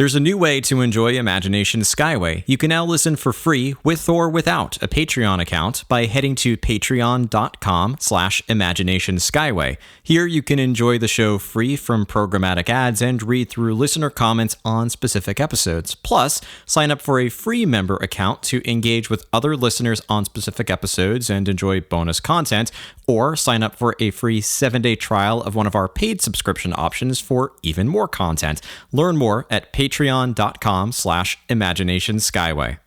There's a new way to enjoy Imagination Skyway. You can now listen for free with or without a Patreon account by heading to patreon.com/Imagination Skyway. Here you can enjoy the show free from programmatic ads and read through listener comments on specific episodes. Plus, sign up for a free member account to engage with other listeners on specific episodes and enjoy bonus content, or sign up for a free 7-day trial of one of our paid subscription options for even more content. Learn more at patreon.com/Imagination Skyway.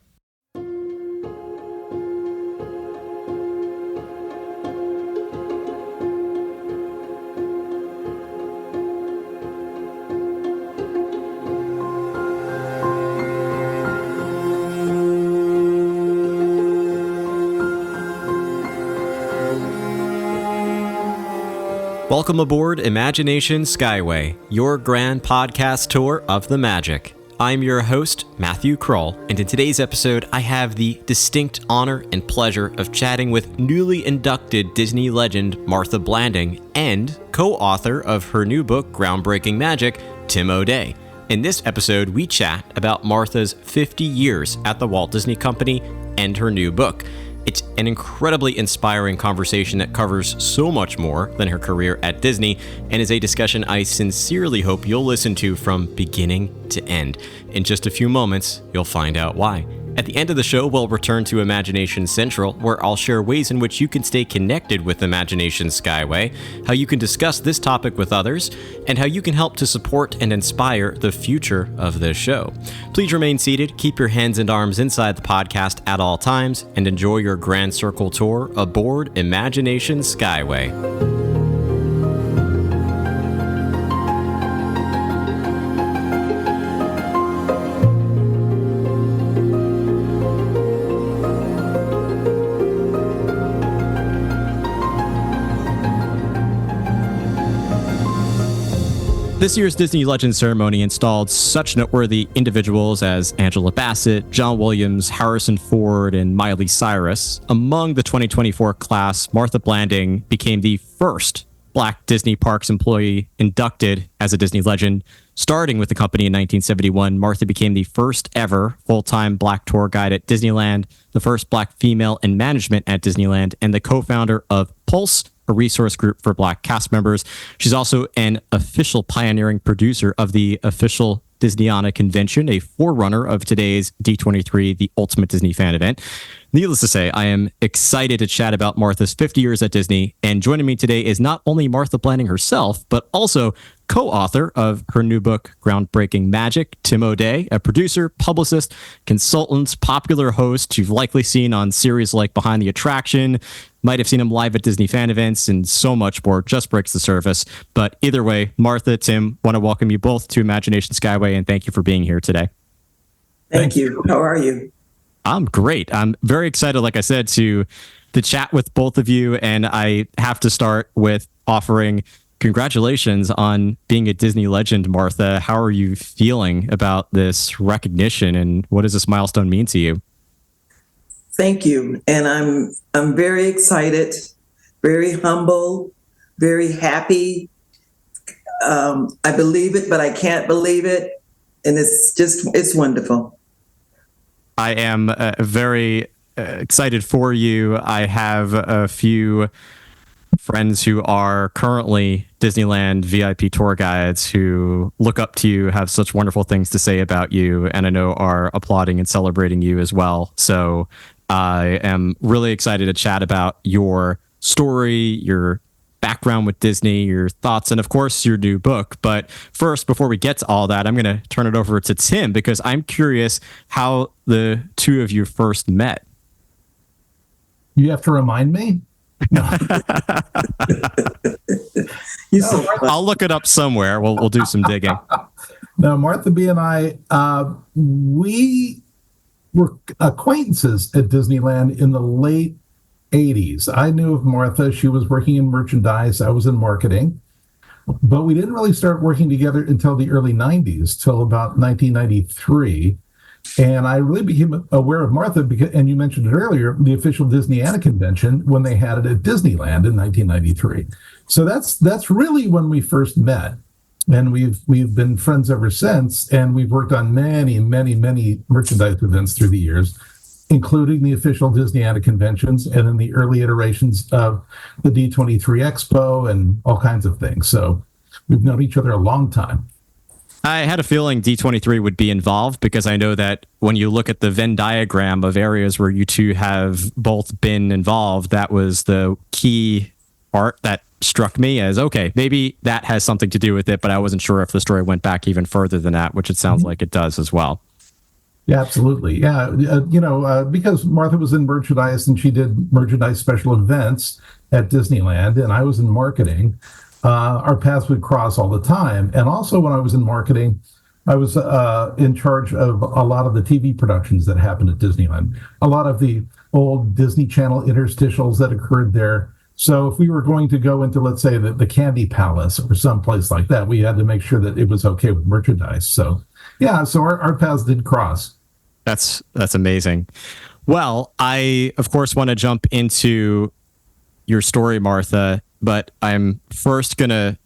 Welcome aboard Imagination Skyway, your grand podcast tour of the magic. I'm your host, Matthew Kroll, and in today's episode, I have the distinct honor and pleasure of chatting with newly inducted Disney legend Martha Blanding and co-author of her new book, Groundbreaking Magic, Tim O'Day. In this episode, we chat about Martha's 50 years at the Walt Disney Company and her new book. It's an incredibly inspiring conversation that covers so much more than her career at Disney and is a discussion I sincerely hope you'll listen to from beginning to end. In just a few moments, you'll find out why. At the end of the show, we'll return to Imagination Central, where I'll share ways in which you can stay connected with Imagination Skyway, how you can discuss this topic with others, and how you can help to support and inspire the future of this show. Please remain seated, keep your hands and arms inside the podcast at all times, and enjoy your Grand Circle tour aboard Imagination Skyway. This year's Disney Legends ceremony installed such noteworthy individuals as Angela Bassett, John Williams, Harrison Ford, and Miley Cyrus. Among the 2024 class, Martha Blanding became the first Black Disney Parks employee inducted as a Disney legend. Starting with the company in 1971, Martha became the first ever full-time Black tour guide at Disneyland, the first Black female in management at Disneyland, and the co-founder of Pulse, a resource group for Black cast members. She's also an official pioneering producer of the official Disneyana Convention, a forerunner of today's D23, the Ultimate Disney Fan event. Needless to say, I am excited to chat about Martha's 50 years at Disney, and joining me today is not only Martha Blanding herself, but also co-author of her new book, Groundbreaking Magic, Tim O'Day, a producer, publicist, consultant, popular host you've likely seen on series like Behind the Attraction, might have seen him live at Disney fan events, and so much more. Just breaks the surface. But either way, Martha, Tim, want to welcome you both to Imagination Skyway, and thank you for being here today. Thank you. How are you? I'm great. I'm very excited, like I said, to chat with both of you, and I have to start with offering congratulations on being a Disney legend, Martha. How are you feeling about this recognition, and what does this milestone mean to you? Thank you. And I'm very excited, very humble, very happy. I believe it, but I can't believe it. And it's wonderful. I am very excited for you. I have a few friends who are currently Disneyland VIP tour guides who look up to you, have such wonderful things to say about you, and I know are applauding and celebrating you as well. So I am really excited to chat about your story, your background with Disney, your thoughts, and of course your new book. But first, before we get to all that, I'm going to turn it over to Tim, because I'm curious how the two of you first met. You have to remind me? I'll look it up somewhere. We'll do some digging. No, Martha B. and I, we were acquaintances at Disneyland in the late 80s. I knew of Martha. She was working in merchandise. I was in marketing. But we didn't really start working together until the early 90s, till about 1993. And I really became aware of Martha, because, and you mentioned it earlier, the official Disneyana Convention, when they had it at Disneyland in 1993. So that's really when we first met. and we've been friends ever since. And we've worked on many, many, many merchandise events through the years, including the official Disneyana conventions and in the early iterations of the D23 Expo and all kinds of things. So we've known each other a long time. I had a feeling D23 would be involved because I know that when you look at the Venn diagram of areas where you two have both been involved, that was the key part that struck me as, okay, maybe that has something to do with it, but I wasn't sure if the story went back even further than that, which it sounds like it does as well. Yeah, absolutely. Yeah. Because Martha was in merchandise and she did merchandise special events at Disneyland, and I was in marketing. Our paths would cross all the time. And also when I was in marketing, I was in charge of a lot of the TV productions that happened at Disneyland, a lot of the old Disney Channel interstitials that occurred there. So if we were going to go into, let's say, the Candy Palace or someplace like that, we had to make sure that it was okay with merchandise. So, yeah, so our paths did cross. That's amazing. Well, I, of course, want to jump into your story, Martha, but I'm first going to,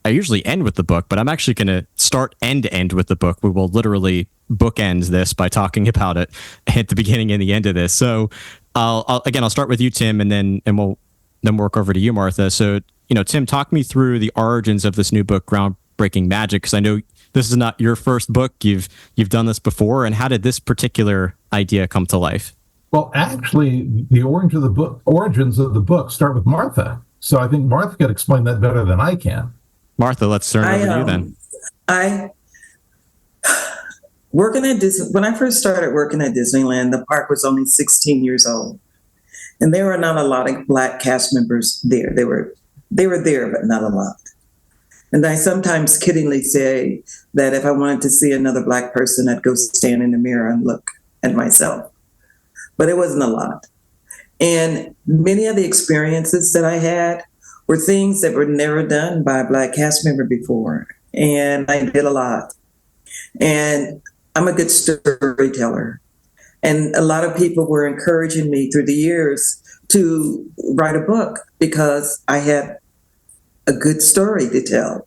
I usually end with the book, but I'm actually going to start and end with the book. We will literally bookend this by talking about it at the beginning and the end of this. So I'll start with you, Tim, and then we'll work over to you, Martha. So, Tim, talk me through the origins of this new book, Groundbreaking Magic, because I know this is not your first book. You've done this before. And how did this particular idea come to life? Well, actually, the origins of the book start with Martha. So I think Martha could explain that better than I can. Martha, let's turn over to you then. When I first started working at Disneyland, the park was only 16 years old. And there were not a lot of Black cast members there. They were there, but not a lot. And I sometimes kiddingly say that if I wanted to see another Black person, I'd go stand in the mirror and look at myself. But it wasn't a lot. And many of the experiences that I had were things that were never done by a Black cast member before. And I did a lot. And I'm a good storyteller. And a lot of people were encouraging me through the years to write a book because I had a good story to tell.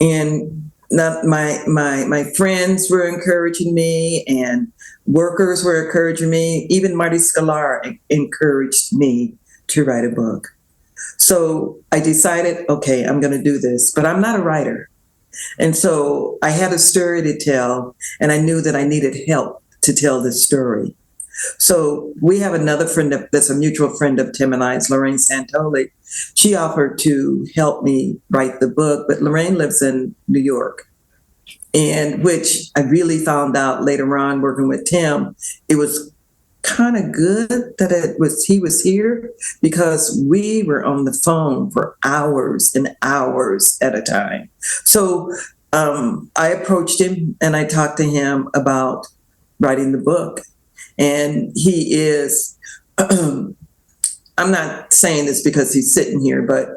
And not my friends were encouraging me, and workers were encouraging me. Even Marty Sklar encouraged me to write a book. So I decided, okay, I'm going to do this, but I'm not a writer. And so I had a story to tell, and I knew that I needed help to tell this story. So we have another friend that's a mutual friend of Tim and I's, Lorraine Santoli. She offered to help me write the book, but Lorraine lives in New York. And which I really found out later on working with Tim, it was kind of good that he was here, because we were on the phone for hours and hours at a time. So I approached him and I talked to him about writing the book. And he is, I'm not saying this because he's sitting here, but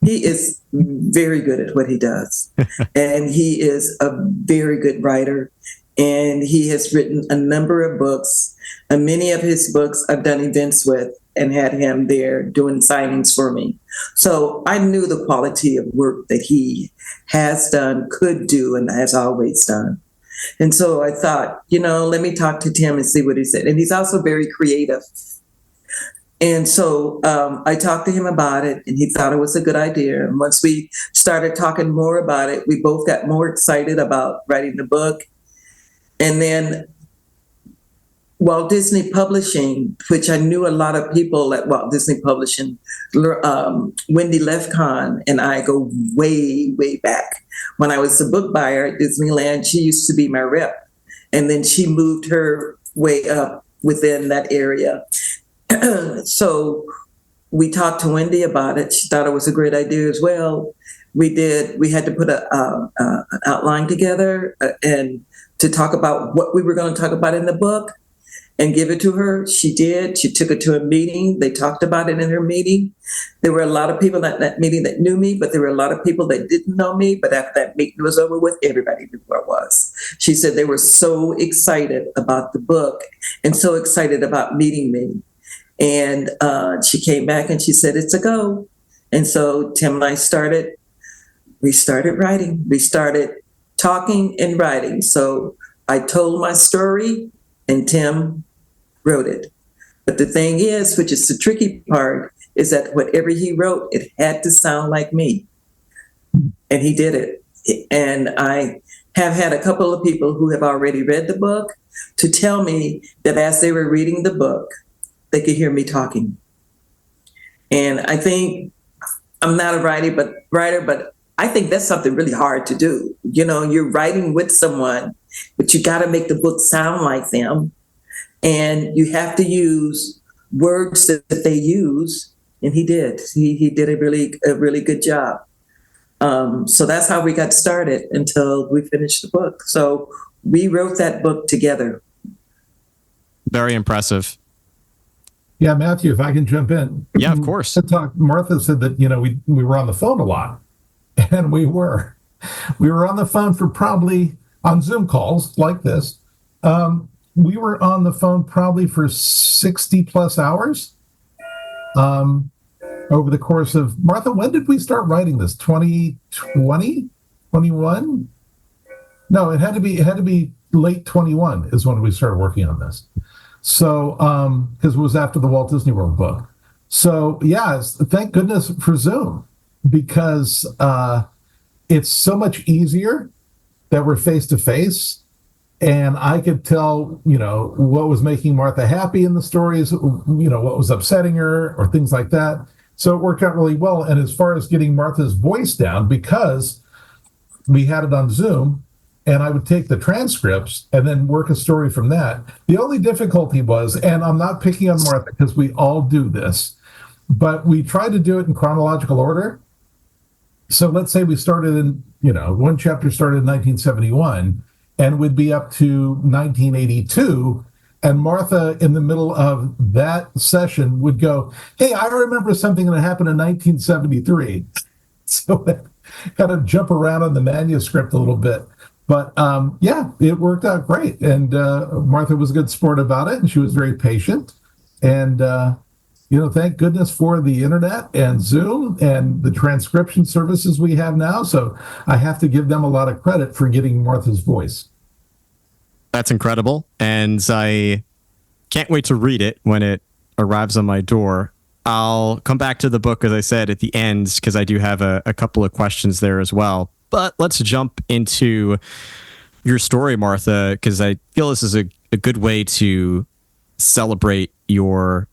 he is very good at what he does. And he is a very good writer. And he has written a number of books. And many of his books I've done events with and had him there doing signings for me. So I knew the quality of work that he has done, could do, and has always done. And so I thought, let me talk to Tim and see what he said. And he's also very creative. And so I talked to him about it, and he thought it was a good idea. And once we started talking more about it, we both got more excited about writing the book. And then Walt Disney Publishing, which I knew a lot of people at Walt Disney Publishing, Wendy Lefcon and I go way, way back. When I was a book buyer at Disneyland, she used to be my rep. And then she moved her way up within that area. So we talked to Wendy about it. She thought it was a great idea as well. We had to put an outline together and to talk about what we were going to talk about in the book and give it to her. She did. She took it to a meeting. They talked about it in her meeting. There were a lot of people at that meeting that knew me, but there were a lot of people that didn't know me. But after that meeting was over with, everybody knew who I was. She said they were so excited about the book and so excited about meeting me. And she came back and she said, it's a go. And so Tim and I started we started writing. We started talking and writing. So I told my story and Tim wrote it. But the thing is, which is the tricky part, is that whatever he wrote, it had to sound like me. And he did it. And I have had a couple of people who have already read the book to tell me that as they were reading the book, they could hear me talking. And I think I'm not a writer, but I think that's something really hard to do. You know, you're writing with someone, but you got to make the book sound like them. And you have to use words that they use. And he did. He did a really good job. So that's how we got started until we finished the book. So we wrote that book together. Very impressive. Yeah, Matthew, if I can jump in. Yeah, of course. Martha said that, you know, we were on the phone a lot. And we were on the phone for probably, on Zoom calls like this, we were on the phone probably for 60 plus hours over the course of, Martha, when did we start writing this? 2020? 21? No, it had to be late 21 is when we started working on this. So, because it was after the Walt Disney World book. So, yeah, thank goodness for Zoom, because it's so much easier that we're face to face. And I could tell, you know, what was making Martha happy in the stories, you know, what was upsetting her or things like that. So it worked out really well. And as far as getting Martha's voice down, because we had it on Zoom, and I would take the transcripts and then work a story from that. The only difficulty was, and I'm not picking on Martha because we all do this, but we tried to do it in chronological order. So let's say we started in, you know, one chapter started in 1971 and would be up to 1982. And Martha, in the middle of that session, would go, hey, I remember something that happened in 1973. So that kind of jump around on the manuscript a little bit. But yeah, it worked out great. And Martha was a good sport about it, and she was very patient. And, you know, thank goodness for the internet and Zoom and the transcription services we have now. So I have to give them a lot of credit for getting Martha's voice. That's incredible. And I can't wait to read it when it arrives on my door. I'll come back to the book, as I said, at the end, because I do have a couple of questions there as well. But let's jump into your story, Martha, because I feel this is a good way to celebrate your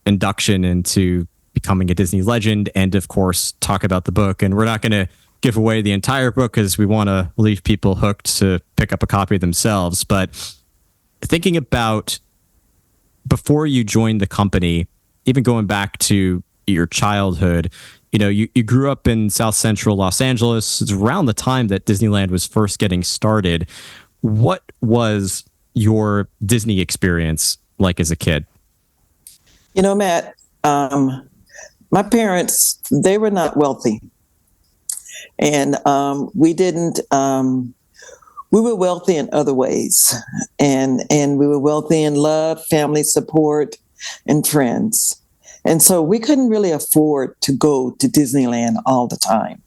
induction into becoming a Disney legend and, of course, talk about the book. And we're not going to give away the entire book because we want to leave people hooked to pick up a copy themselves. But thinking about before you joined the company, even going back to your childhood, you know, you grew up in South Central Los Angeles. It's around the time that Disneyland was first getting started. What was your Disney experience like as a kid? You know, Matt, my parents, they were not wealthy. And we were wealthy in other ways. And we were wealthy in love, family support, and friends. And so we couldn't really afford to go to Disneyland all the time.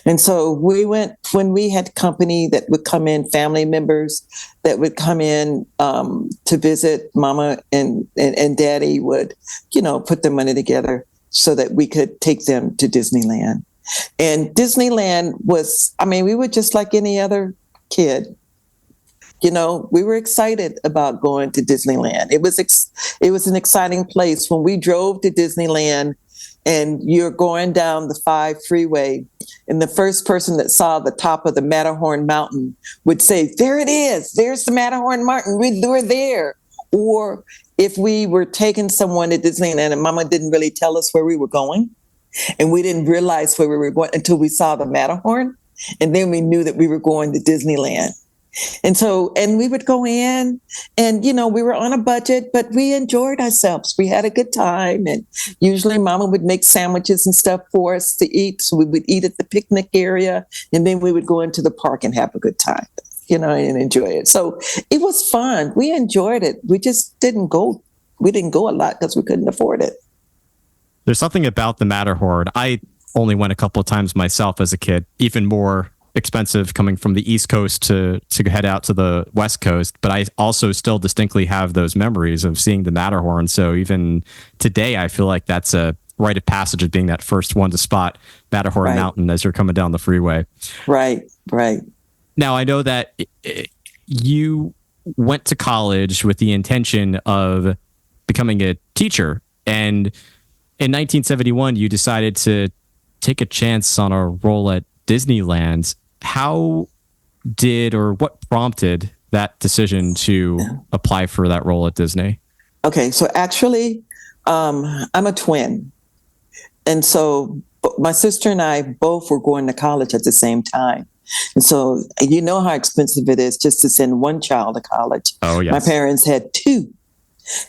And so we went when we had company that would come in, family members that would come in to visit. Mama and Daddy would, you know, put their money together so that we could take them to Disneyland. And Disneyland was, I mean, we were just like any other kid. You know, we were excited about going to Disneyland. It was an exciting place. When we drove to Disneyland and you're going down the 5 freeway, and the first person that saw the top of the Matterhorn Mountain would say, there it is. There's the Matterhorn Mountain. We're there. Or if we were taking someone to Disneyland and Mama didn't really tell us where we were going, and we didn't realize where we were going until we saw the Matterhorn, and then we knew that we were going to Disneyland. And so, and we would go in and, you know, we were on a budget, but we enjoyed ourselves. We had a good time. And usually Mama would make sandwiches and stuff for us to eat. So we would eat at the picnic area, and then we would go into the park and have a good time, you know, and enjoy it. So it was fun. We enjoyed it. We just didn't go. We didn't go a lot because we couldn't afford it. There's something about the Matterhorn. I only went a couple of times myself as a kid. Even more expensive coming from the East Coast to head out to the West Coast. But I also still distinctly have those memories of seeing the Matterhorn. So even today, I feel like that's a rite of passage of being that first one to spot Matterhorn Right. Mountain as you're coming down the freeway. Right. Now, I know that you went to college with the intention of becoming a teacher. And in 1971, you decided to take a chance on a role at Disneyland. How did or what prompted that decision to apply for that role at Disney? Okay, so actually, I'm a twin. And so my sister and I both were going to college at the same time. And so you know how expensive it is just to send one child to college. Oh, yes. My parents had two.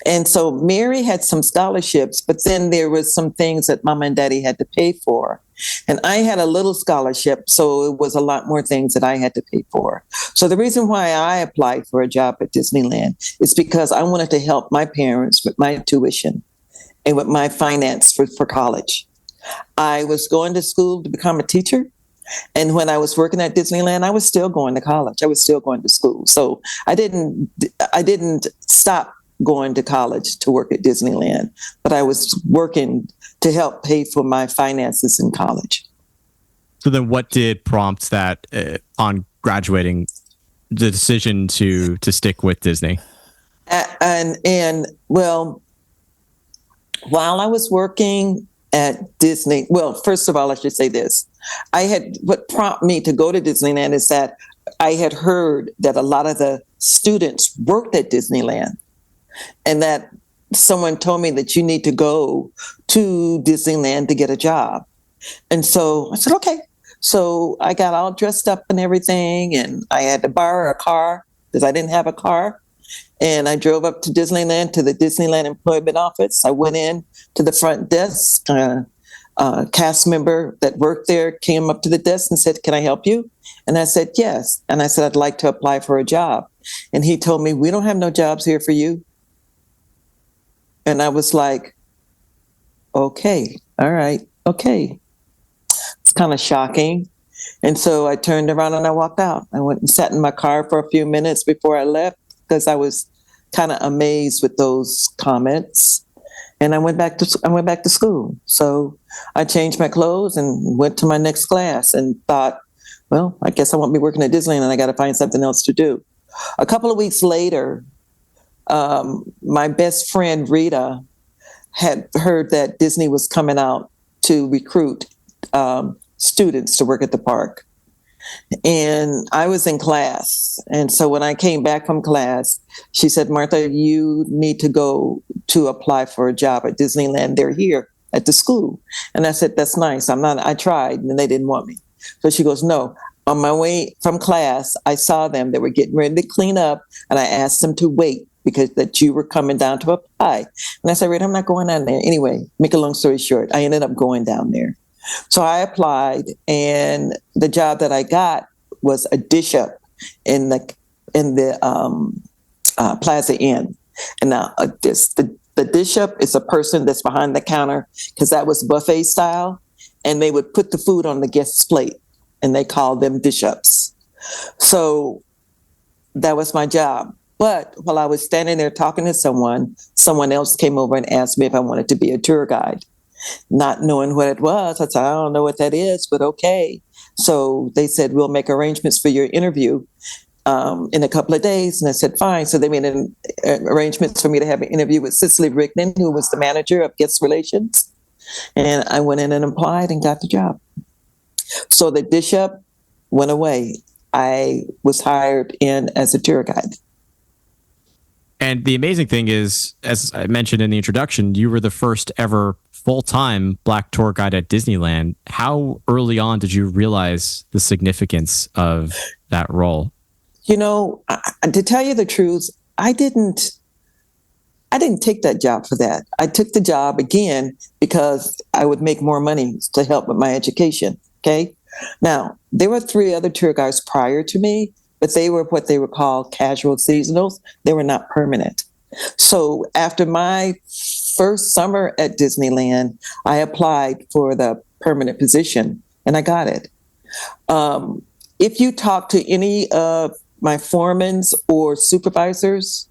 And so Mary had some scholarships, but then there was some things that mom and daddy had to pay for. And I had a little scholarship, so it was a lot more things that I had to pay for. So the reason why I applied for a job at Disneyland is because I wanted to help my parents with my tuition and with my finance for college. I was going to school to become a teacher. And when I was working at Disneyland, I was still going to college. I was still going to school. So I didn't stop going to college to work at Disneyland, but I was working to help pay for my finances in college. So then what did prompt that on graduating, the decision to stick with Disney? And well, while I was working at Disney, well, first of all, I should say this. What prompted me to go to Disneyland is that I had heard that a lot of the students worked at Disneyland, and that someone told me that you need to go to Disneyland to get a job. And so I said, okay. So I got all dressed up and everything, and I had to borrow a car because I didn't have a car. And I drove up to Disneyland, to the Disneyland employment office. I went in to the front desk. A cast member that worked there came up to the desk and said, "Can I help you?" And I said, "Yes." And I said, "I'd like to apply for a job." And he told me, "We don't have no jobs here for you." And I was like, okay, all right, okay. It's kind of shocking. And so I turned around and I walked out. I went and sat in my car for a few minutes before I left because I was kind of amazed with those comments. And I went back to school. So I changed my clothes and went to my next class and thought, well, I guess I won't be working at Disneyland and I got to find something else to do. A couple of weeks later, my best friend Rita had heard that Disney was coming out to recruit students to work at the park. And I was in class. And so when I came back from class, she said, "Martha, you need to go to apply for a job at Disneyland. They're here at the school." And I said, "That's nice. I tried and they didn't want me." So she goes, "No." On my way from class, I saw them. They were getting ready to clean up, and I asked them to wait because that you were coming down to apply. And I said, "Rita, I'm not going down there." Anyway, make a long story short, I ended up going down there. So I applied, and the job that I got was a dish up in the Plaza Inn. And now the dish up is a person that's behind the counter because that was buffet style, and they would put the food on the guest's plate, and they called them dish ups. So that was my job. But while I was standing there talking to someone else came over and asked me if I wanted to be a tour guide. Not knowing what it was, I said, "I don't know what that is, but okay." So they said, "We'll make arrangements for your interview in a couple of days." And I said, "Fine." So they made arrangements for me to have an interview with Cicely Rigdon, who was the manager of guest relations. And I went in and applied and got the job. So the dish up went away. I was hired in as a tour guide. And the amazing thing is, as I mentioned in the introduction, you were the first ever full-time Black tour guide at Disneyland. How early on did you realize the significance of that role? You know, to tell you the truth, I didn't take that job for that. I took the job again because I would make more money to help with my education. Okay. Now, there were 3 other tour guides prior to me, but they were what they were called casual seasonals. They were not permanent. So after my first summer at Disneyland, I applied for the permanent position, and I got it. If you talk to any of my foremans or supervisors,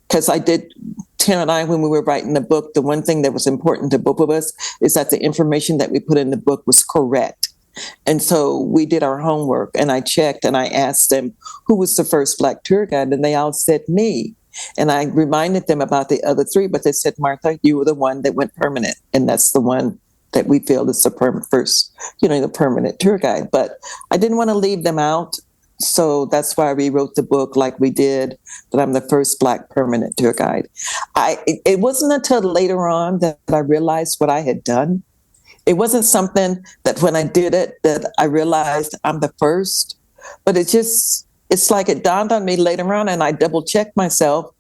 because I did, Tim and I, when we were writing the book, the one thing that was important to both of us is that the information that we put in the book was correct. And so we did our homework, and I checked and I asked them who was the first Black tour guide, and they all said me. And I reminded them about the other three, but they said, Martha, you were the one that went permanent. And that's the one that we feel is the first, the permanent tour guide. But I didn't want to leave them out. So that's why we wrote the book like we did, that I'm the first Black permanent tour guide. It wasn't until later on that I realized what I had done. It wasn't something that when I did it that I realized I'm the first, but it's like it dawned on me later on, and I double checked myself.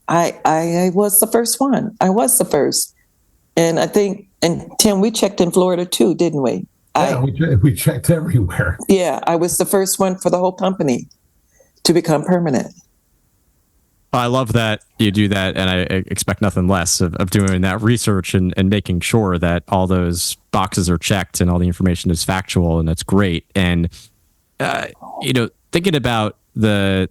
I was the first one. I was the first. And I think, and Tim, we checked in Florida too, didn't we? Yeah, we checked everywhere. Yeah, I was the first one for the whole company to become permanent. I love that you do that, and I expect nothing less of doing that research and making sure that all those boxes are checked and all the information is factual, and that's great. And thinking about the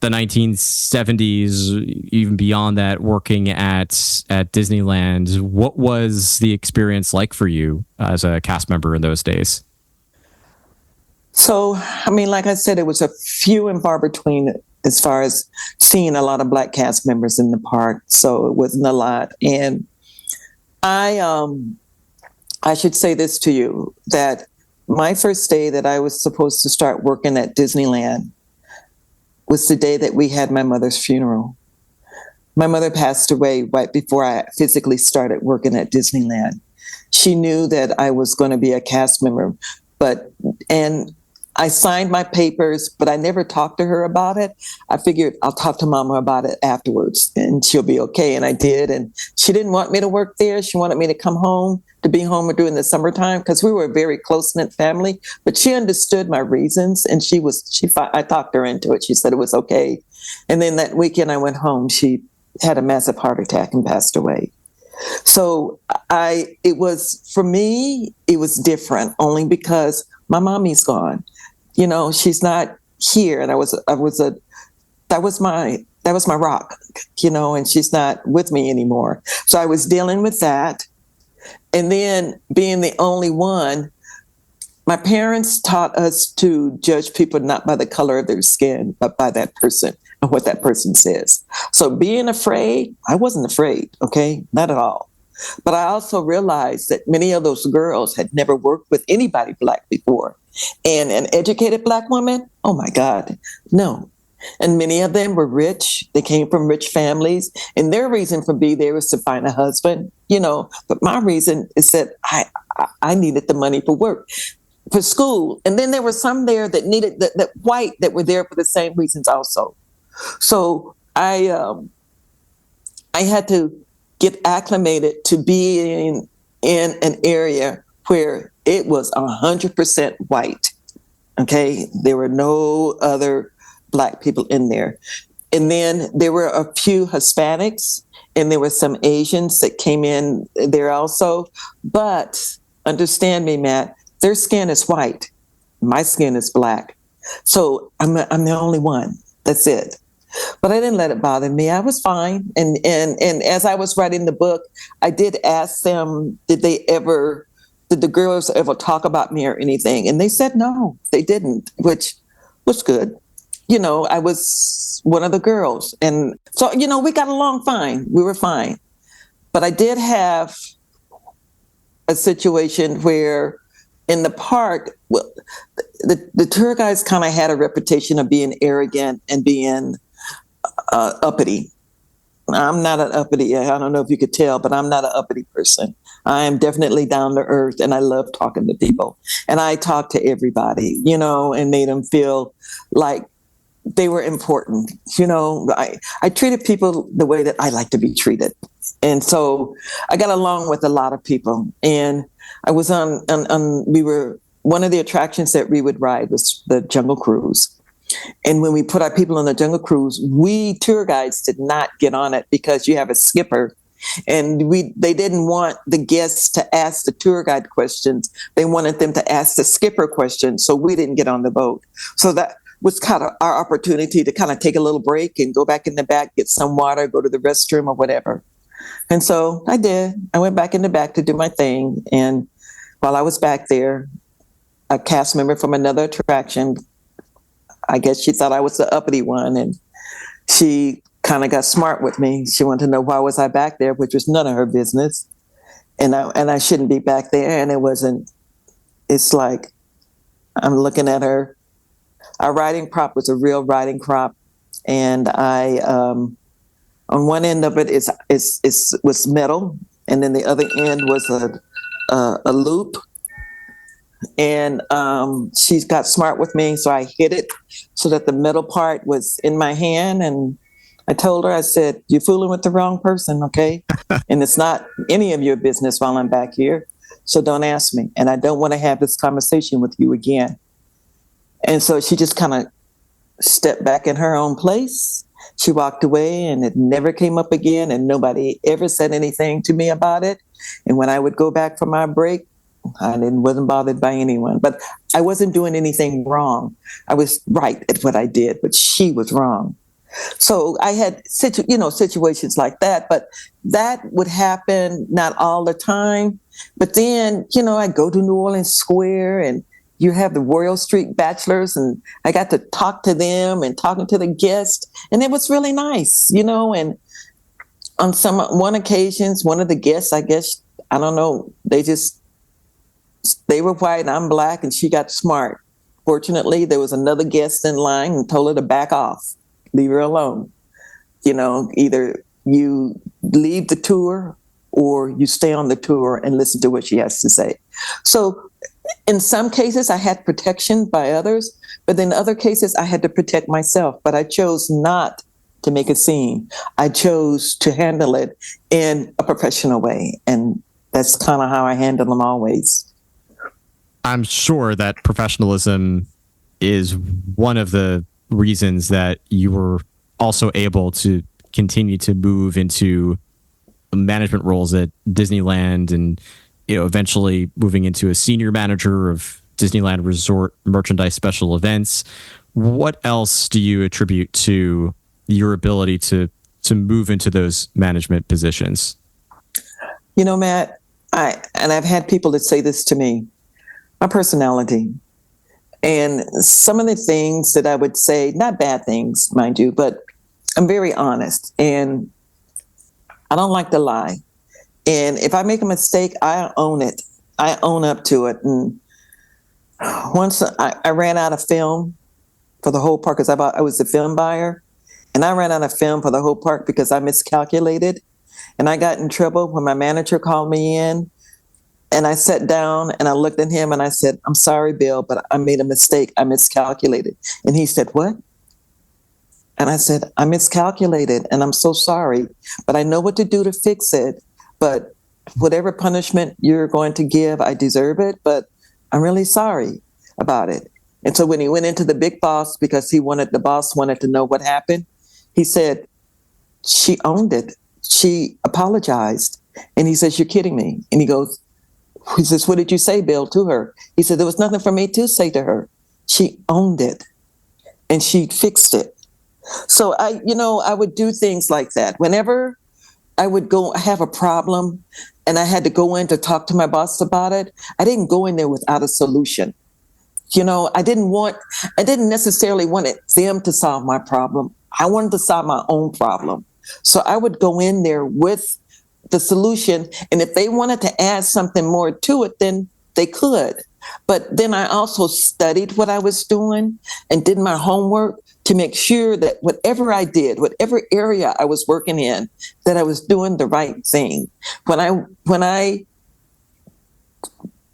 1970s, even beyond that, working at Disneyland, what was the experience like for you as a cast member in those days? So, like I said, it was a few and far between as far as seeing a lot of Black cast members in the park. So it wasn't a lot. And I should say this to you, that my first day that I was supposed to start working at Disneyland was the day that we had my mother's funeral. My mother passed away right before I physically started working at Disneyland. She knew that I was going to be a cast member, and I signed my papers, but I never talked to her about it. I figured I'll talk to Mama about it afterwards and she'll be okay. And I did. And she didn't want me to work there. She wanted me to come home, to be home during the summertime, because we were a very close-knit family. But she understood my reasons, and I talked her into it. She said it was okay. And then that weekend I went home. She had a massive heart attack and passed away. So for me, it was different only because my mommy's gone. She's not here, and that was my rock, and she's not with me anymore. So I was dealing with that. And then being the only one, my parents taught us to judge people not by the color of their skin, but by that person and what that person says. So being afraid, I wasn't afraid, okay? Not at all. But I also realized that many of those girls had never worked with anybody Black before. And an educated Black woman, oh my God, no. And many of them were rich. They came from rich families. And their reason for being there was to find a husband, But my reason is that I needed the money for work, for school. And then there were some there that needed that white that were there for the same reasons also. So I had to get acclimated to being in an area where it was 100% white. Okay, there were no other Black people in there. And then there were a few Hispanics, and there were some Asians that came in there also. But understand me, Matt, their skin is white. My skin is Black. So I'm the only one. That's it. But I didn't let it bother me. I was fine. And as I was writing the book, I did ask them, did the girls ever talk about me or anything? And they said no, they didn't, which was good. I was one of the girls. And so, we got along fine. We were fine. But I did have a situation where in the park, the tour guides kind of had a reputation of being arrogant and being uppity. I'm not an uppity. I don't know if you could tell, but I'm not an uppity person. I am definitely down to earth, and I love talking to people. And I talk to everybody, and made them feel like they were important. I treated people the way that I like to be treated. And so I got along with a lot of people. And I was one of the attractions that we would ride was the Jungle Cruise. And when we put our people on the Jungle Cruise, we tour guides did not get on it because you have a skipper And they didn't want the guests to ask the tour guide questions. They wanted them to ask the skipper questions. So we didn't get on the boat. So that was kind of our opportunity to kind of take a little break and go back in the back, get some water, go to the restroom or whatever. And so I did. I went back in the back to do my thing. And while I was back there, a cast member from another attraction, I guess she thought I was the uppity one, and she kind of got smart with me. She wanted to know why was I back there, which was none of her business. And I shouldn't be back there. And it's like, I'm looking at her. Our riding prop was a real riding prop. And on one end of it was metal. And then the other end was a loop. And she got smart with me. So I hit it so that the metal part was in my hand. And I told her, I said, you're fooling with the wrong person, okay? And it's not any of your business while I'm back here. So don't ask me. And I don't want to have this conversation with you again. And so she just kind of stepped back in her own place. She walked away, and it never came up again. And nobody ever said anything to me about it. And when I would go back for my break, I wasn't bothered by anyone. But I wasn't doing anything wrong. I was right at what I did, but she was wrong. So I had situations like that, but that would happen not all the time. But then, I go to New Orleans Square, and you have the Royal Street Bachelors, and I got to talk to them and talking to the guests, and it was really nice, and on one occasions, one of the guests, I guess, I don't know, they were white and I'm black, and she got smart. Fortunately, there was another guest in line and told her to back off. Leave her alone. Either you leave the tour or you stay on the tour and listen to what she has to say. So in some cases, I had protection by others, but in other cases, I had to protect myself. But I chose not to make a scene. I chose to handle it in a professional way. And that's kind of how I handle them always. I'm sure that professionalism is one of the reasons that you were also able to continue to move into management roles at Disneyland, and eventually moving into a senior manager of Disneyland Resort merchandise special events. What else do you attribute to your ability to move into those management positions? Matt, I've had people that say this to me, my personality. And some of the things that I would say, not bad things, mind you, but I'm very honest, and I don't like to lie. And if I make a mistake, I own it. I own up to it. And once I ran out of film for the whole park, because I was the film buyer, and I ran out of film for the whole park because I miscalculated. And I got in trouble when my manager called me in. And I sat down and I looked at him and I said, I'm sorry, Bill, but I made a mistake. I miscalculated. And he said, what? And I said, I miscalculated and I'm so sorry, but I know what to do to fix it. But whatever punishment you're going to give, I deserve it, but I'm really sorry about it. And so when he went into the big boss, because the boss wanted to know what happened, he said, she owned it. She apologized. And he says, you're kidding me. And he says, what did you say, Bill, to her? He said, there was nothing for me to say to her. She owned it and she fixed it. So I would do things like that. Whenever I would go have a problem and I had to go in to talk to my boss about it, I didn't go in there without a solution. I didn't necessarily want them to solve my problem. I wanted to solve my own problem. So I would go in there with the solution. And if they wanted to add something more to it, then they could. But then I also studied what I was doing and did my homework to make sure that whatever I did, whatever area I was working in, that I was doing the right thing. When I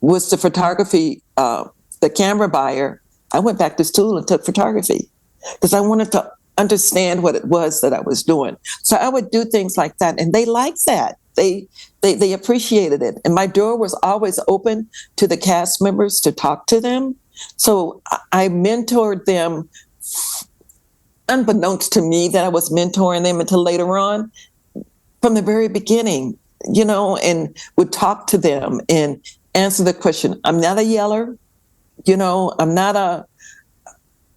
was the photography, the camera buyer, I went back to school and took photography because I wanted to understand what it was that I was doing. So I would do things like that, and they liked that. They appreciated it. And my door was always open to the cast members to talk to them. So I mentored them, unbeknownst to me that I was mentoring them until later on. from the very beginning, and would talk to them and answer the question. I'm not a yeller, I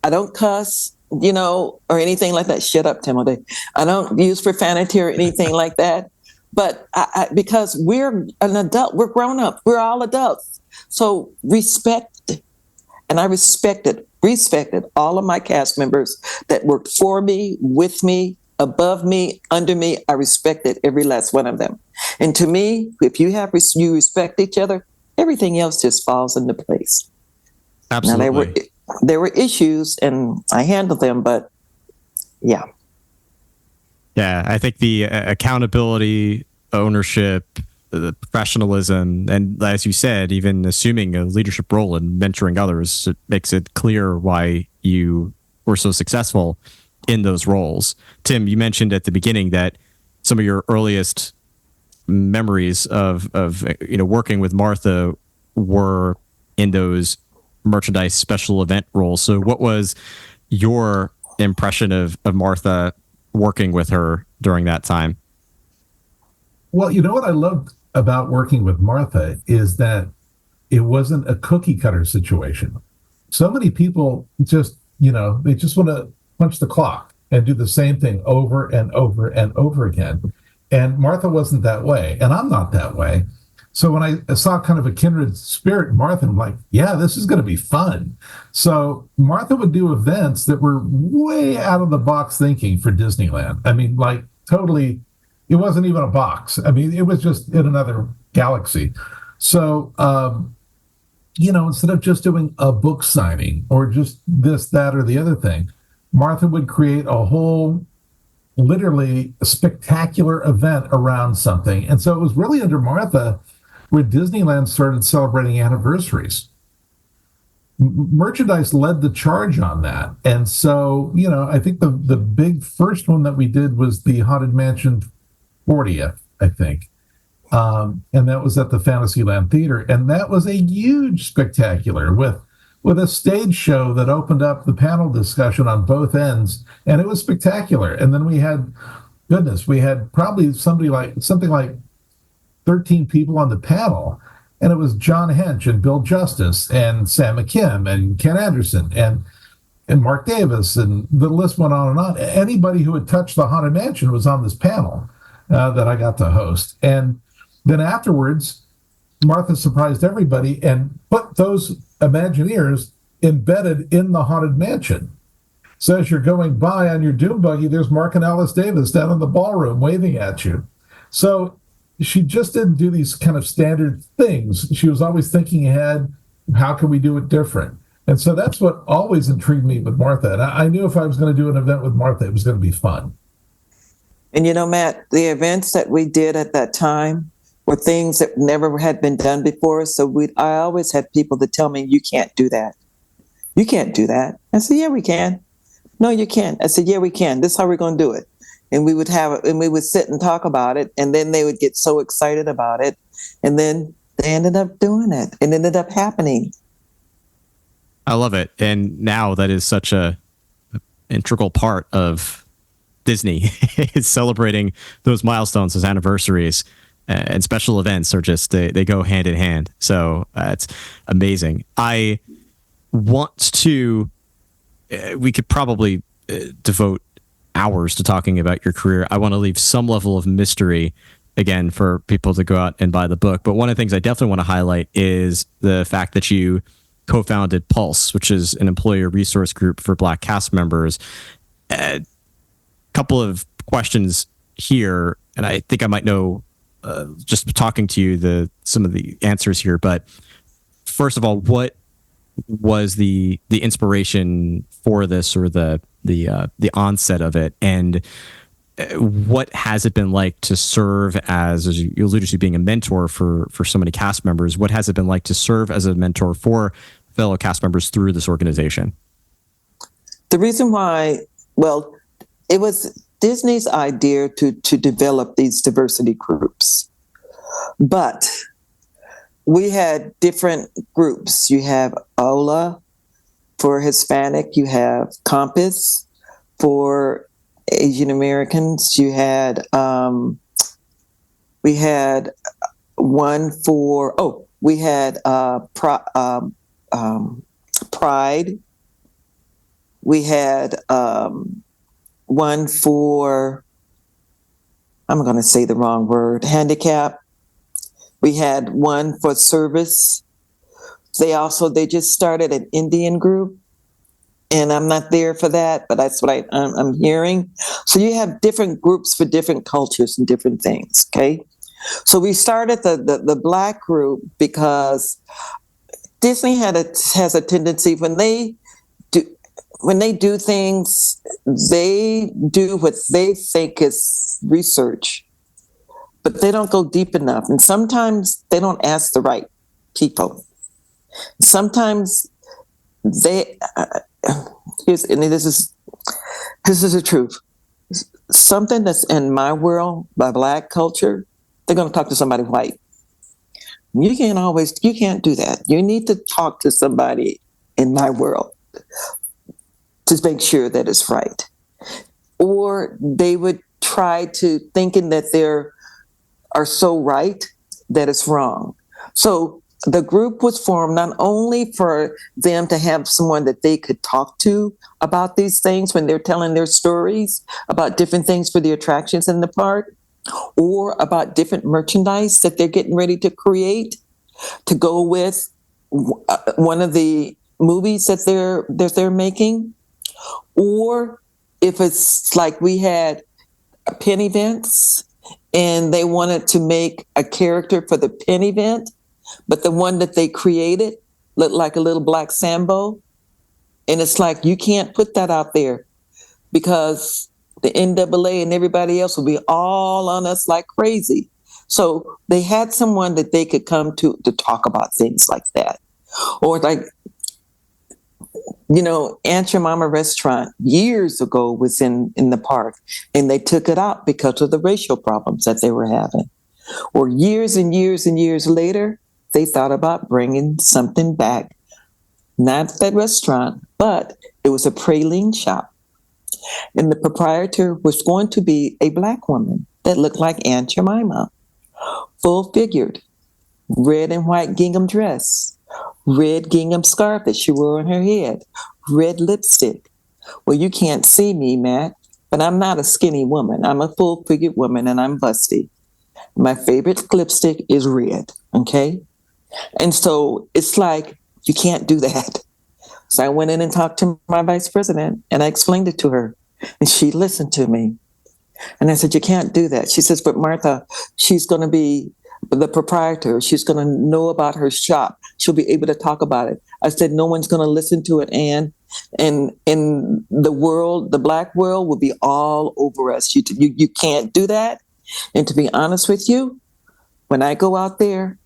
don't cuss, or anything like that. Shut up, Timothy. I don't use profanity or anything like that. But because we're an adult, we're grown up, we're all adults. So respect, and I respected all of my cast members that worked for me, with me, above me, under me. I respected every last one of them. And to me, if you respect each other, everything else just falls into place. Absolutely. Now, there were issues, and I handled them, but yeah. Yeah, I think the accountability, ownership, the professionalism, and as you said, even assuming a leadership role and mentoring others, it makes it clear why you were so successful in those roles. Tim, you mentioned at the beginning that some of your earliest memories of working with Martha were in those merchandise special event roles. So what was your impression of Martha working with her during that time? Well, what I loved about working with Martha is that it wasn't a cookie cutter situation. So many people just, they just want to punch the clock and do the same thing over and over and over again. And Martha wasn't that way, and I'm not that way. So when I saw kind of a kindred spirit in Martha, I'm like, yeah, this is going to be fun. So Martha would do events that were way out of the box thinking for Disneyland. I mean, like totally, it wasn't even a box. I mean, it was just in another galaxy. So, instead of just doing a book signing or just this, that, or the other thing, Martha would create a whole, literally spectacular event around something. And so it was really under Martha where Disneyland started celebrating anniversaries. Merchandise led the charge on that. And so, I think the big first one that we did was the Haunted Mansion 40th, I think. And that was at the Fantasyland Theater. And that was a huge spectacular with a stage show that opened up the panel discussion on both ends. And it was spectacular. And then we had probably something like 13 people on the panel, and it was John Hench and Bill Justice and Sam McKim and Ken Anderson and Mark Davis, and the list went on and on. Anybody who had touched the Haunted Mansion was on this panel that I got to host. And then afterwards, Martha surprised everybody and put those Imagineers embedded in the Haunted Mansion. So as you're going by on your Doom buggy, there's Mark and Alice Davis down in the ballroom waving at you. So she just didn't do these kind of standard things. She was always thinking ahead, how can we do it different? And so that's what always intrigued me with Martha. And I knew if I was going to do an event with Martha, it was going to be fun. And Matt, the events that we did at that time were things that never had been done before. So I always had people that tell me, you can't do that. You can't do that. I said, yeah, we can. No, you can't. I said, yeah, we can. This is how we're going to do it. And we would sit and talk about it, and then they would get so excited about it, and then they ended up doing it. It ended up happening. I love it. And now that is such a integral part of Disney. It's celebrating those milestones, those anniversaries, and special events are just, they go hand in hand. So it's amazing. I want to, we could probably devote hours to talking about your career. I want to leave some level of mystery again for people to go out and buy the book. But one of the things I definitely want to highlight is the fact that you co-founded Pulse, which is an employer resource group for Black cast members. A couple of questions here, and I think I might know just talking to you some of the answers here. But first of all, what was the inspiration for this, or the onset of it, and what has it been like to serve as you alluded to, being a mentor for so many cast members? What has it been like to serve as a mentor for fellow cast members through this organization? The reason why, well, it was Disney's idea to develop these diversity groups, but we had different groups. You have OLA for Hispanic, you have Compass for Asian Americans, you had We had one for, we had Pride. We had one for, I'm going to say the wrong word, handicap. We had one for service. They just started an Indian group, and I'm not there for that, but that's what I'm hearing. So you have different groups for different cultures and different things, okay? So we started the Black group because Disney has a tendency when they do things, they do what they think is research, but they don't go deep enough. And sometimes they don't ask the right people. Sometimes they, this is the truth. Something that's in my world, by Black culture, they're going to talk to somebody white. You can't do that. You need to talk to somebody in my world to make sure that it's right. Or they would try to thinking that they are so right that it's wrong. So the group was formed not only for them to have someone that they could talk to about these things when they're telling their stories about different things for the attractions in the park, or about different merchandise that they're getting ready to create to go with one of the movies that they're making. Or if it's like we had pin events and they wanted to make a character for the pin event, but the one that they created looked like a little black Sambo. And it's like, you can't put that out there because the NAA and everybody else will be all on us like crazy. So they had someone that they could come to talk about things like that. Or like, Aunt Your Mama restaurant years ago was in the park, and they took it out because of the racial problems that they were having. Or years and years and years later, they thought about bringing something back. Not that restaurant, but it was a praline shop. And the proprietor was going to be a Black woman that looked like Aunt Jemima, full-figured, red and white gingham dress, red gingham scarf that she wore on her head, red lipstick. Well, you can't see me, Matt, but I'm not a skinny woman. I'm a full-figured woman, and I'm busty. My favorite lipstick is red, okay? And so it's like, you can't do that. So I went in and talked to my vice president, and I explained it to her, and she listened to me. And I said, you can't do that. She says, but Martha, she's going to be the proprietor. She's going to know about her shop. She'll be able to talk about it. I said, no one's going to listen to it, Ann. And in the world, the Black world will be all over us. You can't do that. And to be honest with you, when I go out there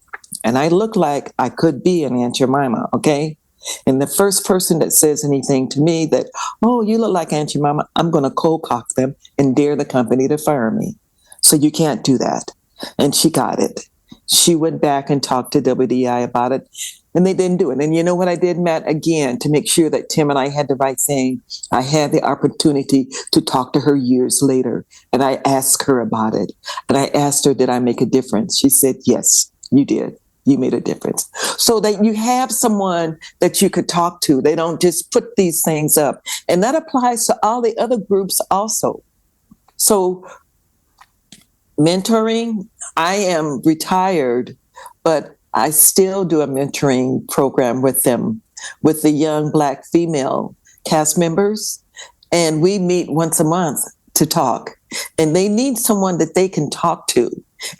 and I look like I could be an Aunt Jemima, okay? And the first person that says anything to me that, oh, you look like Aunt Jemima, I'm going to cold cock them and dare the company to fire me. So you can't do that. And she got it. She went back and talked to WDI about it, and they didn't do it. And you know what I did, Matt? Again, to make sure that Tim and I had the right thing, I had the opportunity to talk to her years later, and I asked her about it. And I asked her, did I make a difference? She said, yes, you did. You made a difference. So that you have someone that you could talk to. They don't just put these things up. And that applies to all the other groups also. So mentoring, I am retired, but I still do a mentoring program with them, with the young Black female cast members. And we meet once a month to talk. And they need someone that they can talk to.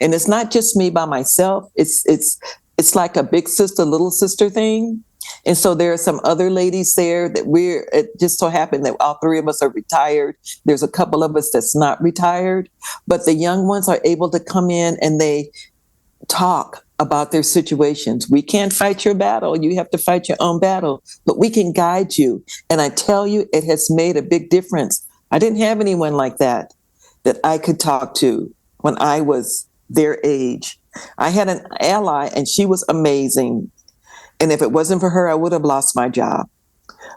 And it's not just me by myself. It's like a big sister, little sister thing. And so there are some other ladies there that it just so happened that all three of us are retired. There's a couple of us that's not retired, but the young ones are able to come in and they talk about their situations. We can't fight your battle. You have to fight your own battle, but we can guide you. And I tell you, it has made a big difference. I didn't have anyone like that I could talk to when I was their age. I had an ally and she was amazing. And if it wasn't for her, I would have lost my job.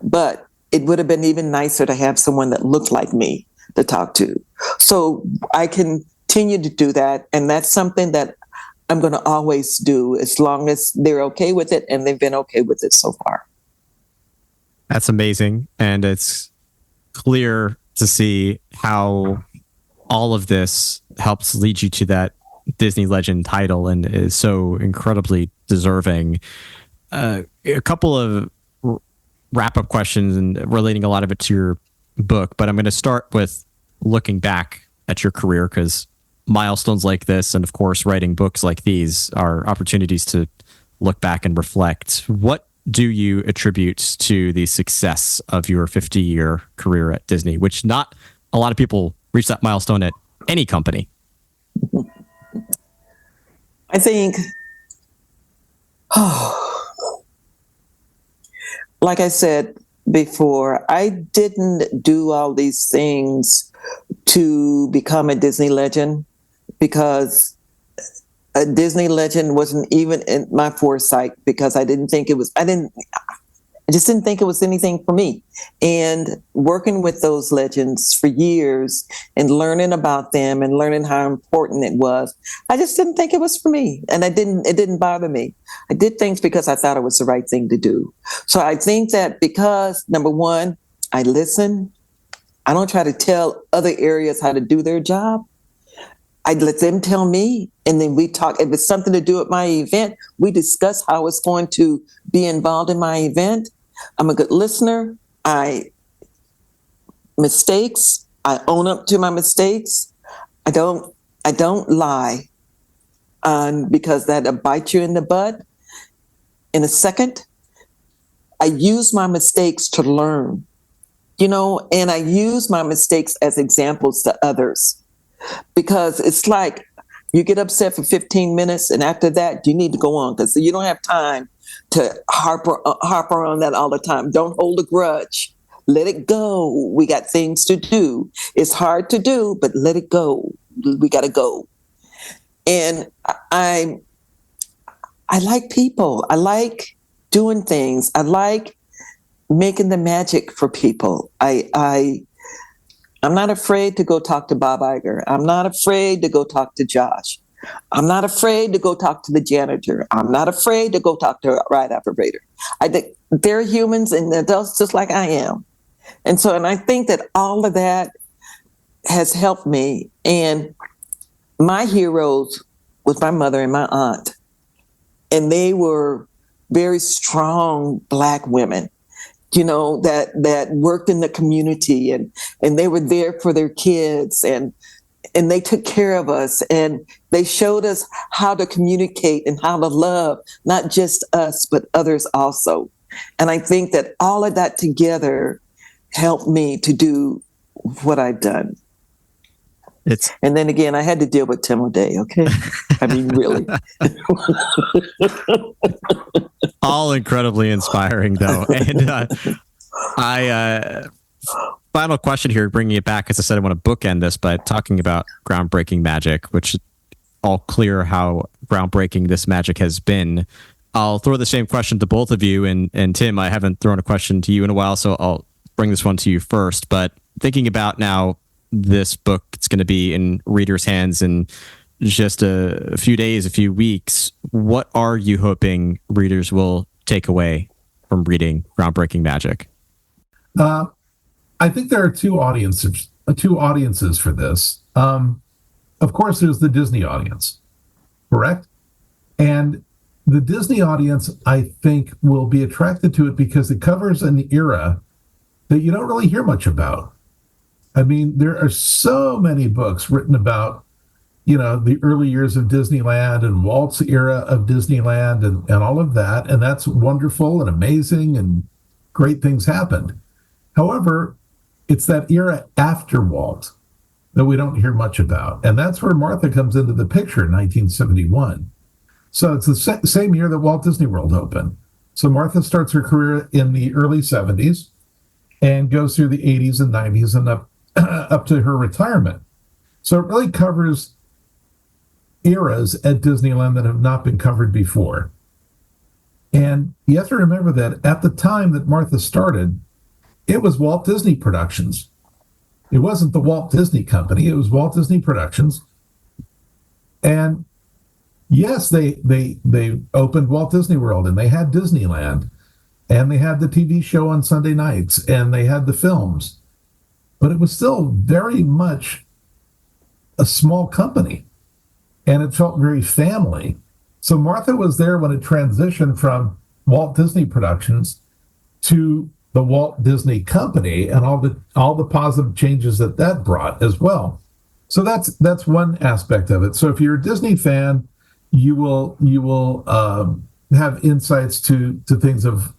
But it would have been even nicer to have someone that looked like me to talk to. So I can continue to do that. And that's something that I'm going to always do as long as they're okay with it, and they've been okay with it so far. That's amazing. And it's clear to see how all of this helps lead you to that Disney Legend title and is so incredibly deserving. A couple of wrap-up questions and relating a lot of it to your book, but I'm going to start with looking back at your career, because milestones like this and of course writing books like these are opportunities to look back and reflect. What do you attribute to the success of your 50-year career at Disney, which not a lot of people reach that milestone at any company? I think, like I said before, I didn't do all these things to become a Disney legend, because a Disney legend wasn't even in my foresight, because I just didn't think it was anything for me. And working with those legends for years and learning about them and learning how important it was, I just didn't think it was for me. And it didn't bother me. I did things because I thought it was the right thing to do. So I think that because, number one, I listen. I don't try to tell other areas how to do their job. I let them tell me, and then we talk. If it's something to do with my event, we discuss how it's going to be involved in my event. I'm a good listener. I own up to my mistakes. I don't lie, because that'll bite you in the butt in a second. I use my mistakes to learn, and I use my mistakes as examples to others. Because it's like you get upset for 15 minutes and after that you need to go on, because you don't have time to harper on that all the time. Don't hold a grudge. Let it go. We got things to do. It's hard to do, but let it go. We got to go. And I like people. I like doing things. I like making the magic for people. I'm not afraid to go talk to Bob Iger. I'm not afraid to go talk to Josh. I'm not afraid to go talk to the janitor. I'm not afraid to go talk to a ride operator. I think they're humans and adults just like I am. And I think that all of that has helped me. And my heroes was my mother and my aunt. And they were very strong Black women, that worked in the community, and they were there for their kids, and they took care of us, and they showed us how to communicate and how to love, not just us, but others also. And I think that all of that together helped me to do what I've done. And then again, I had to deal with Tim O'Day, okay? I mean, really. All incredibly inspiring, though. And final question here, bringing it back, as I said, I want to bookend this by talking about groundbreaking magic, which is all clear how groundbreaking this magic has been. I'll throw the same question to both of you. And Tim, I haven't thrown a question to you in a while, so I'll bring this one to you first. But thinking about now, this book, it's going to be in readers' hands in just a few days, a few weeks. What are you hoping readers will take away from reading Groundbreaking Magic? I think there are two audiences for this. Of course, there's the Disney audience, correct? And the Disney audience, I think, will be attracted to it because it covers an era that you don't really hear much about. I mean, there are so many books written about, the early years of Disneyland and Walt's era of Disneyland and all of that. And that's wonderful and amazing, and great things happened. However, it's that era after Walt that we don't hear much about. And that's where Martha comes into the picture in 1971. So it's the same year that Walt Disney World opened. So Martha starts her career in the early 70s and goes through the 80s and 90s and up to her retirement. So it really covers eras at Disneyland that have not been covered before. And you have to remember that at the time that Martha started, it was Walt Disney Productions. It wasn't the Walt Disney Company, it was Walt Disney Productions. And yes, they opened Walt Disney World, and they had Disneyland, and they had the TV show on Sunday nights, and they had the films, but it was still very much a small company, and it felt very family. So Martha was there when it transitioned from Walt Disney Productions to the Walt Disney Company, and all the positive changes that brought as well. So that's one aspect of it. So if you're a Disney fan, you will have insights to things of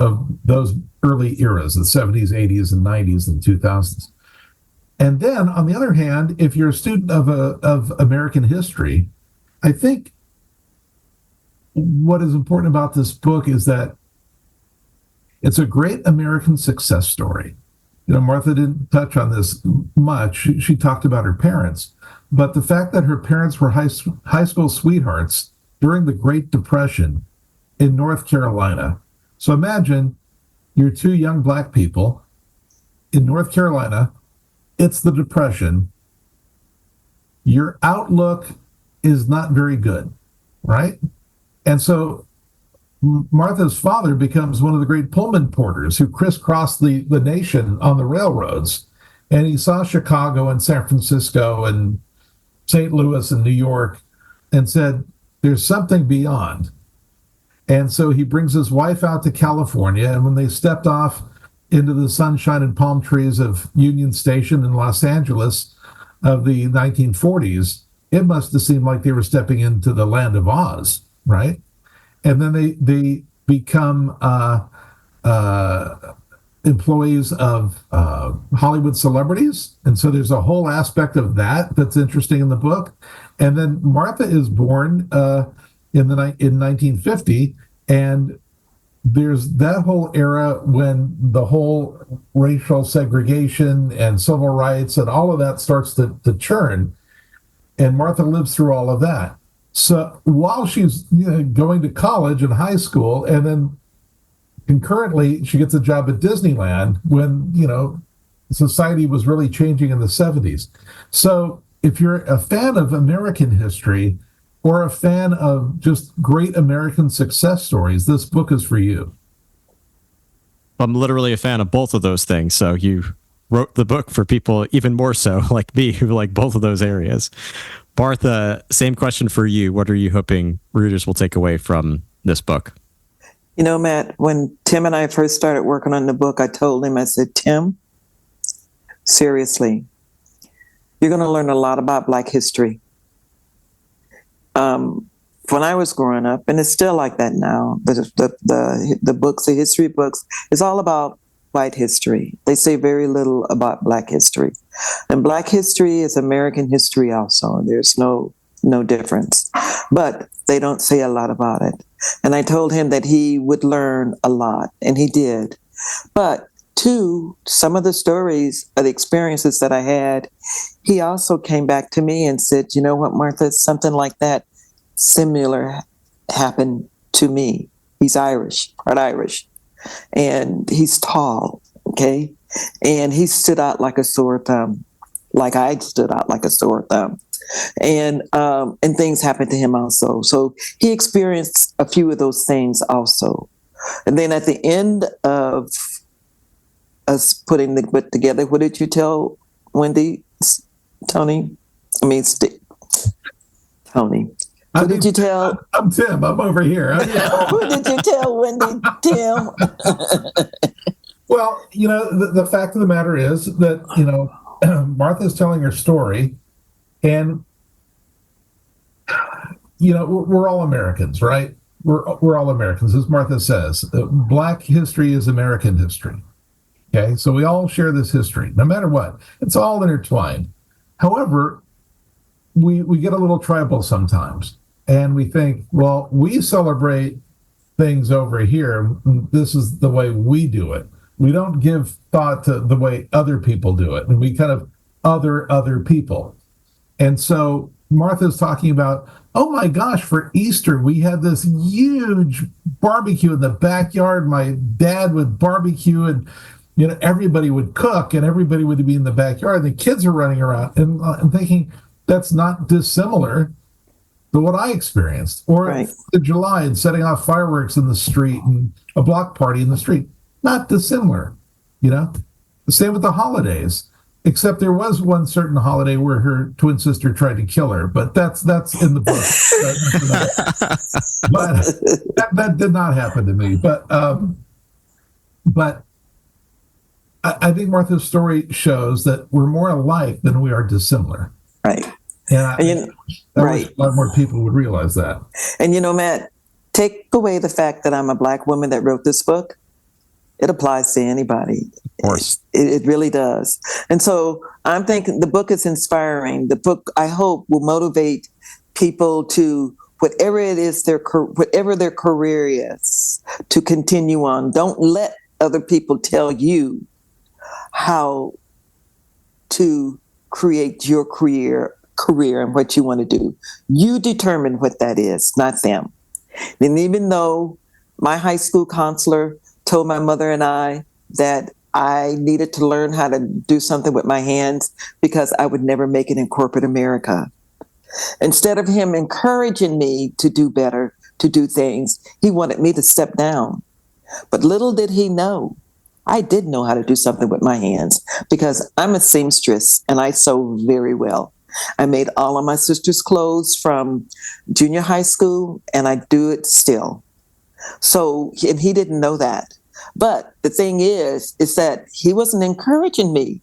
those early eras, the 70s, 80s, and 90s, and 2000s. And then, on the other hand, if you're a student of American history, I think what is important about this book is that it's a great American success story. Martha didn't touch on this much. She talked about her parents, but the fact that her parents were high school sweethearts during the Great Depression in North Carolina. So imagine you're two young Black people in North Carolina. It's the Depression. Your outlook is not very good, right? And so Martha's father becomes one of the great Pullman porters who crisscrossed the nation on the railroads. And he saw Chicago and San Francisco and St. Louis and New York and said, there's something beyond. And so he brings his wife out to California. And when they stepped off into the sunshine and palm trees of Union Station in Los Angeles of the 1940s, it must have seemed like they were stepping into the land of Oz, right? And then they become employees of Hollywood celebrities. And so there's a whole aspect of that's interesting in the book. And then Martha is born in 1950, and there's that whole era when the whole racial segregation and civil rights and all of that starts to churn. And Martha lives through all of that. So while she's going to college and high school, and then concurrently she gets a job at Disneyland when, society was really changing in the 70s. So if you're a fan of American history or a fan of just great American success stories, this book is for you. I'm literally a fan of both of those things. So you wrote the book for people even more so like me who like both of those areas. Martha, same question for you. What are you hoping readers will take away from this book? Matt, when Tim and I first started working on the book, I told him, I said, Tim, seriously, you're going to learn a lot about Black history. When I was growing up, and it's still like that now, the books, the history books, it's all about white history. They say very little about Black history. And Black history is American history also. There's no difference. But they don't say a lot about it. And I told him that he would learn a lot, and he did. But two, some of the stories or the experiences that I had, he also came back to me and said, you know what, Martha, something like that similar happened to me. He's Irish, part Irish, and he's tall, okay? And he stood out like a sore thumb, like I stood out like a sore thumb. And things happened to him also. So he experienced a few of those things also. And then at the end of us putting the book together, what did you tell Wendy, Tony? Tony. What did you tell? I'm Tim. I'm over here. What did you tell Wendy, Tim? Well, the fact of the matter is that, Martha's telling her story, and, we're all Americans, right? We're all Americans, as Martha says. Black history is American history. Okay, so we all share this history, no matter what. It's all intertwined. However, we get a little tribal sometimes, and we think, well, we celebrate things over here. This is the way we do it. We don't give thought to the way other people do it, and we kind of other people. And so Martha's talking about, oh my gosh, for Easter, we had this huge barbecue in the backyard. My dad would barbecue, and everybody would cook, and everybody would be in the backyard. The kids are running around, and I'm thinking that's not dissimilar than what I experienced. Or Right. in July and setting off fireworks in the street and a block party in the street. Not dissimilar, you know? The same with the holidays, except there was one certain holiday where her twin sister tried to kill her, but that's in the book. But that did not happen to me. But I think Martha's story shows that we're more alike than we are dissimilar. Right. And I right. wish a lot more people would realize that. And Matt, take away the fact that I'm a Black woman that wrote this book. It applies to anybody. Of course. It really does. And so I'm thinking the book is inspiring. The book, I hope, will motivate people to whatever it is, whatever their career is, to continue on. Don't let other people tell you how to create your career and what you want to do. You determine what that is, not them. And even though my high school counselor told my mother and I that I needed to learn how to do something with my hands because I would never make it in corporate America. Instead of him encouraging me to do better, to do things, he wanted me to step down. But little did he know, I did know how to do something with my hands because I'm a seamstress and I sew very well. I made all of my sister's clothes from junior high school and I do it still. So, and he didn't know that. But the thing is that he wasn't encouraging me.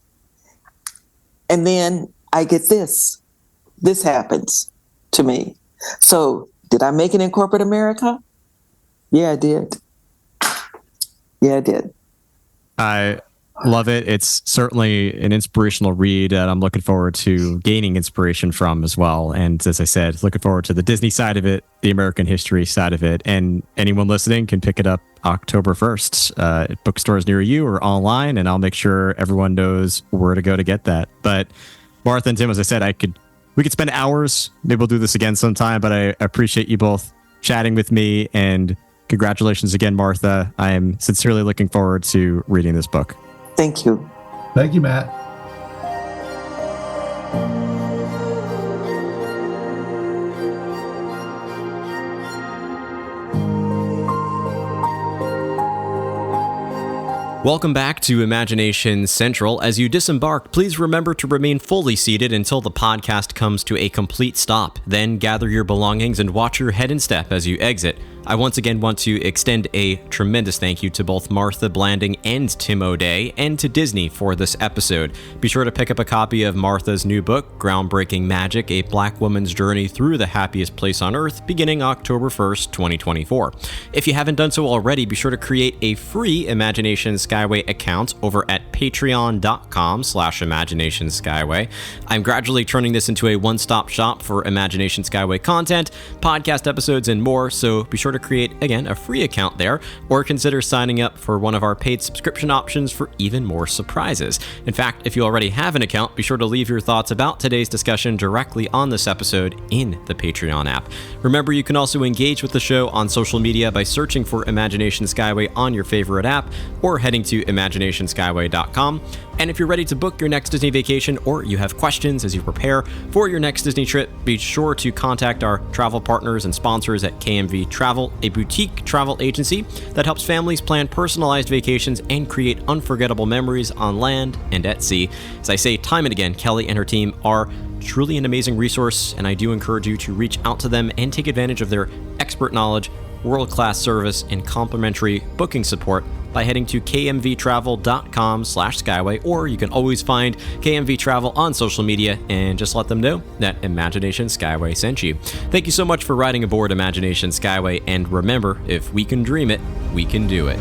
And then I get this. This happens to me. So did I make it in corporate America? Yeah, I did. Yeah, I did. I love it. It's certainly an inspirational read that I'm looking forward to gaining inspiration from as well. And as I said, looking forward to the Disney side of it, the American history side of it. And anyone listening can pick it up October 1st at bookstores near you or online. And I'll make sure everyone knows where to go to get that. But Martha and Tim, as I said, we could spend hours. Maybe we'll do this again sometime, but I appreciate you both chatting with me, and congratulations again, Martha. I am sincerely looking forward to reading this book. Thank you. Thank you, Matt. Welcome back to Imagination Central. As you disembark, please remember to remain fully seated until the podcast comes to a complete stop. Then gather your belongings and watch your head and step as you exit. I once again want to extend a tremendous thank you to both Martha Blanding and Tim O'Day, and to Disney for this episode. Be sure to pick up a copy of Martha's new book, Groundbreaking Magic, A Black Woman's Journey Through the Happiest Place on Earth, beginning October 1st, 2024. If you haven't done so already, be sure to create a free Imagination Skyway account over at patreon.com/Imagination Skyway. I'm gradually turning this into a one-stop shop for Imagination Skyway content, podcast episodes, and more, so be sure to create, again, a free account there, or consider signing up for one of our paid subscription options for even more surprises. In fact, if you already have an account, be sure to leave your thoughts about today's discussion directly on this episode in the Patreon app. Remember, you can also engage with the show on social media by searching for Imagination Skyway on your favorite app, or heading to ImaginationSkyway.com. And if you're ready to book your next Disney vacation, or you have questions as you prepare for your next Disney trip, be sure to contact our travel partners and sponsors at KMV Travel, a boutique travel agency that helps families plan personalized vacations and create unforgettable memories on land and at sea. As I say time and again, Kelly and her team are truly an amazing resource, and I do encourage you to reach out to them and take advantage of their expert knowledge, world-class service, and complimentary booking support by heading to kmvtravel.com/skyway, or you can always find KMV Travel on social media and just let them know that Imagination Skyway sent you. Thank you so much for riding aboard Imagination Skyway, and remember, if we can dream it, we can do it.